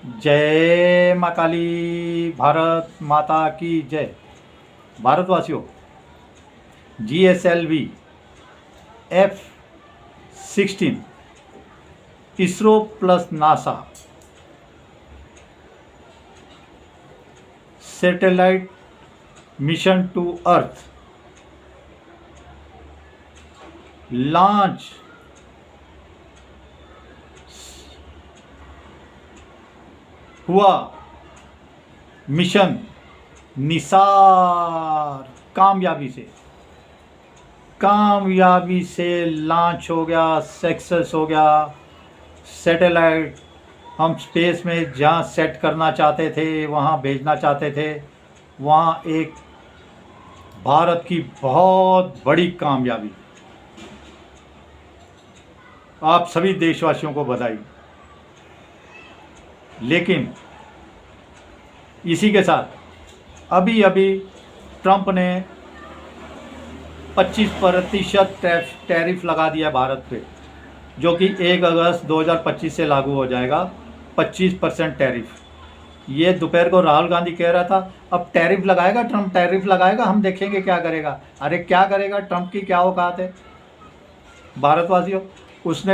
जय माँ काली। भारत माता की जय। भारतवासियों, GSLV F-16 ISRO plus NASA satellite mission to earth launch हुआ। मिशन निसार कामयाबी से लॉन्च हो गया, सक्सेस हो गया। सैटेलाइट हम स्पेस में जहाँ सेट करना चाहते थे, वहाँ भेजना चाहते थे, वहाँ एक भारत की बहुत बड़ी कामयाबी। आप सभी देशवासियों को बधाई। लेकिन इसी के साथ अभी ट्रंप ने 25% टैरिफ लगा दिया भारत पे, जो कि 1 अगस्त 2025 से लागू हो जाएगा। 25% टैरिफ। ये दोपहर को राहुल गांधी कह रहा था अब टैरिफ लगाएगा ट्रंप, टैरिफ लगाएगा, हम देखेंगे क्या करेगा। अरे क्या करेगा? ट्रंप की क्या औकात है? भारतवासियों,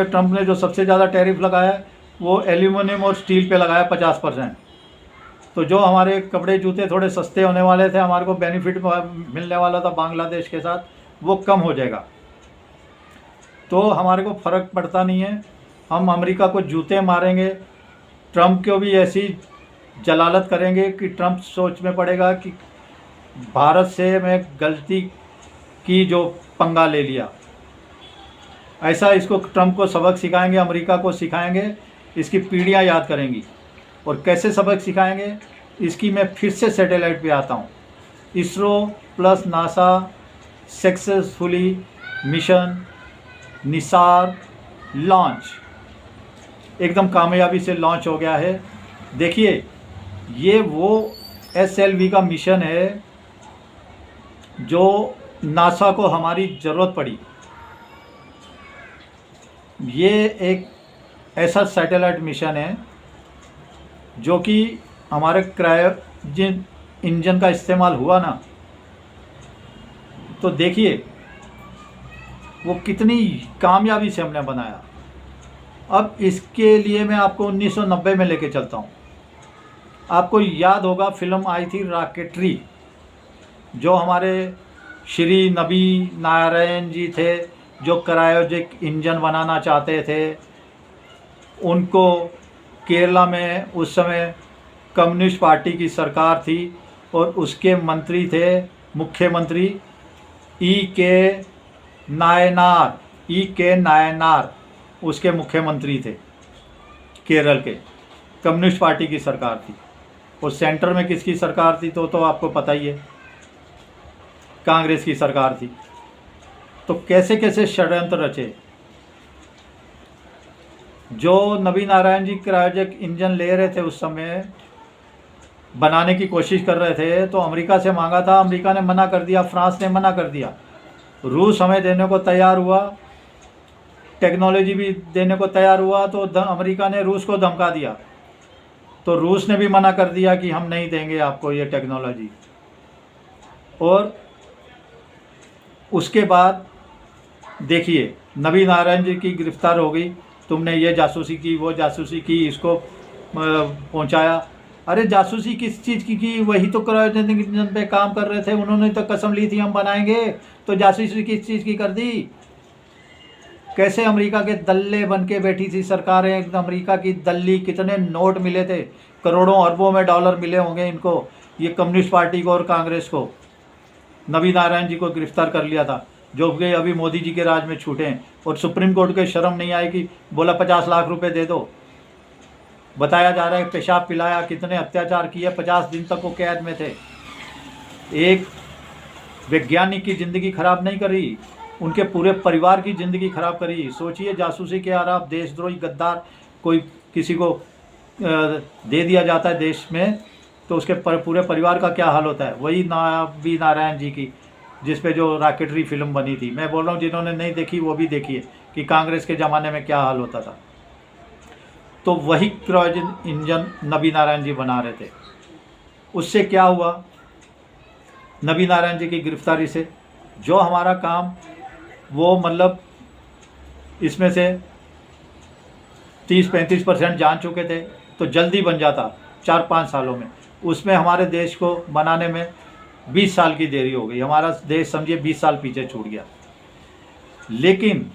ट्रंप ने जो सबसे ज़्यादा टैरिफ लगाया है वो एल्यूमिनियम और स्टील पे लगाया 50%। तो जो हमारे कपड़े जूते थोड़े सस्ते होने वाले थे, हमारे को बेनिफिट मिलने वाला था बांग्लादेश के साथ, वो कम हो जाएगा। तो हमारे को फ़र्क पड़ता नहीं है, हम अमेरिका को जूते मारेंगे। ट्रंप को भी ऐसी जलालत करेंगे कि ट्रंप सोच में पड़ेगा कि भारत से मैं गलती की जो पंगा ले लिया। ऐसा इसको ट्रंप को सबक सिखाएंगे, अमेरिका को सिखाएंगे, इसकी पीढ़ियां याद करेंगी। और कैसे सबक सिखाएंगे इसकी मैं फिर से सैटेलाइट पे आता हूँ। ISRO plus NASA successfully mission Nisar launch एकदम कामयाबी से लॉन्च हो गया है। देखिए, ये वो SLV का मिशन है जो नासा को हमारी ज़रूरत पड़ी। ये एक ऐसा सैटेलाइट मिशन है जो कि हमारे क्रायोजन इंजन का इस्तेमाल हुआ ना, तो देखिए वो कितनी कामयाबी से हमने बनाया। अब इसके लिए मैं आपको 1990 में लेके चलता हूँ। आपको याद होगा फिल्म आई थी रॉकेटरी, जो हमारे श्री नबी नारायण जी थे, जो क्रायोजेनिक इंजन बनाना चाहते थे। उनको केरला में उस समय कम्युनिस्ट पार्टी की सरकार थी और उसके मंत्री थे मुख्यमंत्री E.K. नायनार उसके मुख्यमंत्री थे। केरल के कम्युनिस्ट पार्टी की सरकार थी। और सेंटर में किसकी सरकार थी तो आपको पता ही है, कांग्रेस की सरकार थी। तो कैसे कैसे षड्यंत्र रचे। जो नबी नारायण जी क्रायोजेनिक इंजन ले रहे थे, उस समय बनाने की कोशिश कर रहे थे, तो अमेरिका से मांगा था, अमेरिका ने मना कर दिया, फ्रांस ने मना कर दिया। रूस हमें देने को तैयार हुआ, टेक्नोलॉजी भी देने को तैयार हुआ, तो अमेरिका ने रूस को धमका दिया, तो रूस ने भी मना कर दिया कि हम नहीं देंगे आपको ये टेक्नोलॉजी। और उसके बाद देखिए, नबी नारायण जी की गिरफ्तार हो गई, तुमने ये जासूसी की, वो जासूसी की, इसको पहुंचाया। अरे जासूसी किस चीज़ की? वही तो क्रायोजेनिक इंजन पे काम कर रहे थे, उन्होंने तो कसम ली थी हम बनाएंगे, तो जासूसी किस चीज़ की कर दी? कैसे अमेरिका के दल्ले बन के बैठी थी सरकारें, अमेरिका की दल्ली। कितने नोट मिले थे, करोड़ों अरबों में डॉलर मिले होंगे इनको, ये कम्युनिस्ट पार्टी को और कांग्रेस को। नबी नारायण जी को गिरफ्तार कर लिया था, जो कि अभी मोदी जी के राज में छूटे हैं। और सुप्रीम कोर्ट को शर्म नहीं आई कि बोला 50 लाख रुपए दे दो। बताया जा रहा है पेशाब पिलाया, कितने अत्याचार किए, 50 दिन तक वो कैद में थे। एक वैज्ञानिक की ज़िंदगी खराब नहीं करी, उनके पूरे परिवार की ज़िंदगी खराब करी। सोचिए, जासूसी के आरोप, देशद्रोही गद्दार कोई किसी को दे दिया जाता है देश में, तो उसके पूरे परिवार का क्या हाल होता है। वही नबी नारायण जी की, जिस पे जो रॉकेटरी फिल्म बनी थी, मैं बोल रहा हूँ जिन्होंने नहीं देखी वो भी देखिए कि कांग्रेस के ज़माने में क्या हाल होता था। तो वही क्रायोजन इंजन नबी नारायण जी बना रहे थे। उससे क्या हुआ, नबी नारायण जी की गिरफ्तारी से जो हमारा काम वो मतलब इसमें से 30-35% जान चुके थे, तो जल्दी बन जाता 4-5 सालों में। उसमें हमारे देश को बनाने में 20 साल की देरी हो गई। हमारा देश समझिए 20 साल पीछे छूट गया। लेकिन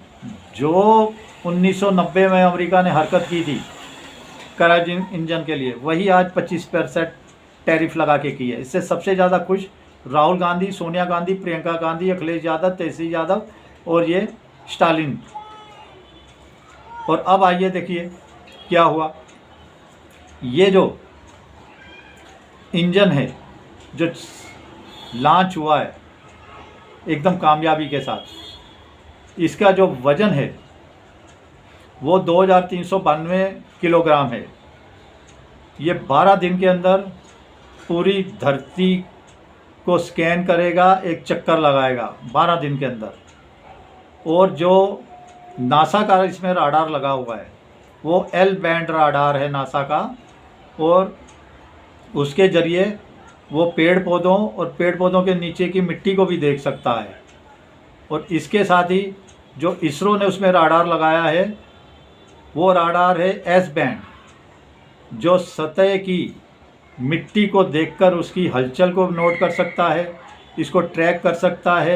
जो 1990 में अमेरिका ने हरकत की थी क्रायोजन इंजन के लिए, वही आज 25% टैरिफ लगा के की है। इससे सबसे ज़्यादा खुश राहुल गांधी, सोनिया गांधी, प्रियंका गांधी, अखिलेश यादव, तेजस्वी यादव और ये स्टालिन। और अब आइए देखिए क्या हुआ। ये जो इंजन है जो लॉन्च हुआ है एकदम कामयाबी के साथ, इसका जो वज़न है वो 2392 किलोग्राम है। ये 12 दिन के अंदर पूरी धरती को स्कैन करेगा, एक चक्कर लगाएगा 12 दिन के अंदर। और जो नासा का इसमें राडार लगा हुआ है वो एल बैंड राडार है नासा का, और उसके ज़रिए वो पेड़ पौधों और पेड़ पौधों के नीचे की मिट्टी को भी देख सकता है। और इसके साथ ही जो इसरो ने उसमें राडार लगाया है वो राडार है एस बैंड, जो सतह की मिट्टी को देखकर उसकी हलचल को नोट कर सकता है, इसको ट्रैक कर सकता है।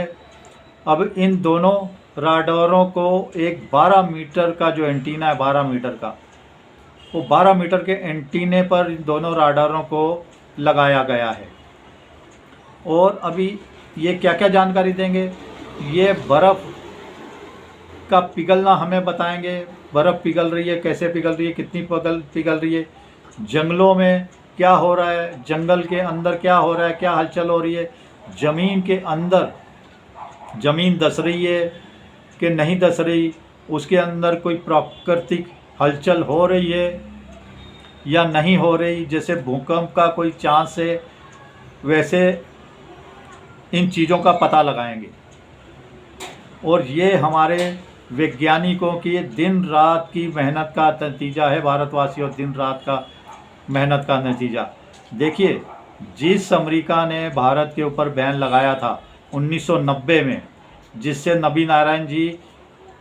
अब इन दोनों राडारों को एक 12 मीटर का जो एंटीना है 12 मीटर का, वो 12 मीटर के एंटीने पर इन दोनों राडारों को लगाया गया है। और अभी ये क्या क्या जानकारी देंगे, ये बर्फ़ का पिघलना हमें बताएंगे। बर्फ़ पिघल रही है, कैसे पिघल रही है, कितनी पिघल रही है, जंगलों में क्या हो रहा है, जंगल के अंदर क्या हो रहा है, क्या हलचल हो रही है, ज़मीन के अंदर ज़मीन धंस रही है कि नहीं धंस रही, उसके अंदर कोई प्राकृतिक हलचल हो रही है या नहीं हो रही, जैसे भूकंप का कोई चांस है, वैसे इन चीज़ों का पता लगाएंगे। और ये हमारे वैज्ञानिकों की दिन रात की मेहनत का नतीजा है, भारतवासियों दिन रात का मेहनत का नतीजा। देखिए, जिस अमेरिका ने भारत के ऊपर बैन लगाया था 1990 में, जिससे नबी नारायण जी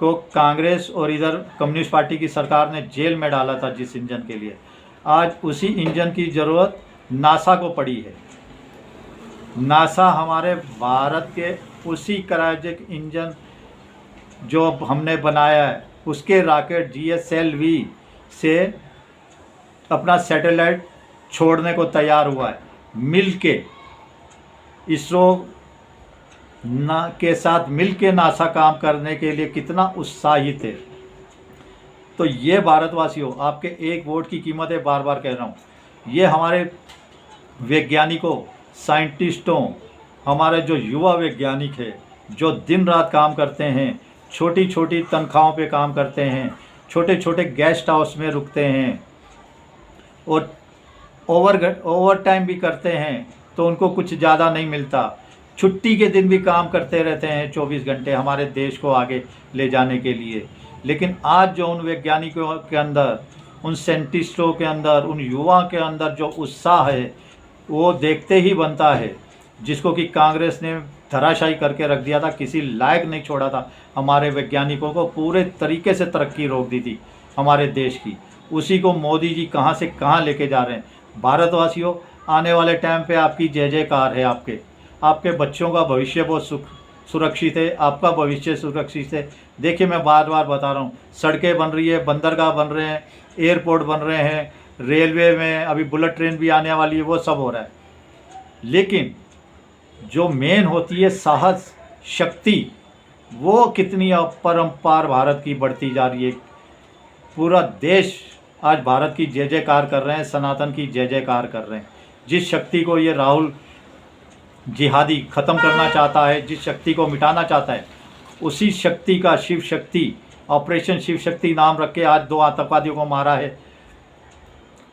को कांग्रेस और इधर कम्युनिस्ट पार्टी की सरकार ने जेल में डाला था जिस इंजन के लिए, आज उसी इंजन की ज़रूरत नासा को पड़ी है। नासा हमारे भारत के उसी क्रायोजेनिक इंजन जो हमने बनाया है उसके रॉकेट GSLV से अपना सैटेलाइट छोड़ने को तैयार हुआ है। मिल के इसरो के साथ मिल के नासा काम करने के लिए कितना उत्साहित है। तो ये भारतवासियों, आपके एक वोट की कीमत है, बार बार कह रहा हूँ। ये हमारे वैज्ञानिकों, साइंटिस्टों, हमारे जो युवा वैज्ञानिक है जो दिन रात काम करते हैं, छोटी छोटी तनख्वाहों पे काम करते हैं, छोटे छोटे गेस्ट हाउस में रुकते हैं और ओवर टाइम भी करते हैं, तो उनको कुछ ज़्यादा नहीं मिलता। छुट्टी के दिन भी काम करते रहते हैं 24 घंटे हमारे देश को आगे ले जाने के लिए। लेकिन आज जो उन वैज्ञानिकों के अंदर, उन साइंटिस्टों के अंदर, उन युवा के अंदर जो उत्साह है वो देखते ही बनता है, जिसको कि कांग्रेस ने धराशायी करके रख दिया था, किसी लायक नहीं छोड़ा था। हमारे वैज्ञानिकों को पूरे तरीके से तरक्की रोक दी थी हमारे देश की, उसी को मोदी जी कहाँ से कहाँ लेके जा रहे हैं। भारतवासियों, आने वाले टाइम पे आपकी जय जयकार है। आपके बच्चों का भविष्य बहुत सुरक्षित है, आपका भविष्य सुरक्षित है। देखिए, मैं बार बार बता रहा हूँ, सड़कें बन रही है, बंदरगाह बन रहे हैं, एयरपोर्ट बन रहे हैं, रेलवे में अभी बुलेट ट्रेन भी आने वाली है, वो सब हो रहा है। लेकिन जो मेन होती है साहस, शक्ति, वो कितनी अपरंपार भारत की बढ़ती जा रही है। पूरा देश आज भारत की जय जयकार कर रहे हैं, सनातन की जय जयकार कर रहे हैं। जिस शक्ति को ये राहुल जिहादी ख़त्म करना चाहता है, जिस शक्ति को मिटाना चाहता है, उसी शक्ति का शिव शक्ति, ऑपरेशन शिव शक्ति नाम रख के आज 2 आतंकवादियों को मारा है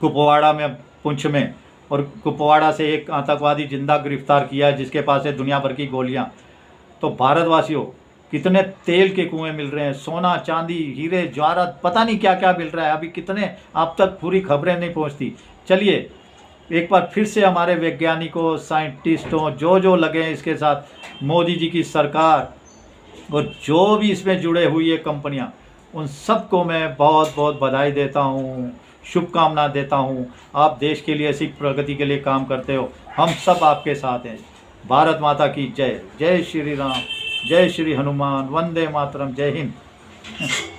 कुपवाड़ा में, पुंछ में। और कुपवाड़ा से एक आतंकवादी जिंदा गिरफ्तार किया है जिसके पास है दुनिया भर की गोलियां। तो भारतवासियों, कितने तेल के कुएं मिल रहे हैं, सोना चांदी हीरे जवाहरात पता नहीं क्या क्या मिल रहा है, अभी कितने आप तक पूरी खबरें नहीं पहुंचती। चलिए एक बार फिर से हमारे वैज्ञानिकों, साइंटिस्टों, जो जो लगे हैं इसके साथ, मोदी जी की सरकार और जो भी इसमें जुड़े हुई है कंपनियां, उन सबको मैं बहुत बहुत बधाई देता हूँ, शुभकामना देता हूँ। आप देश के लिए ऐसी प्रगति के लिए काम करते हो, हम सब आपके साथ हैं। भारत माता की जय। जय श्री राम, जय श्री हनुमान, वंदे मातरम, जय हिंद।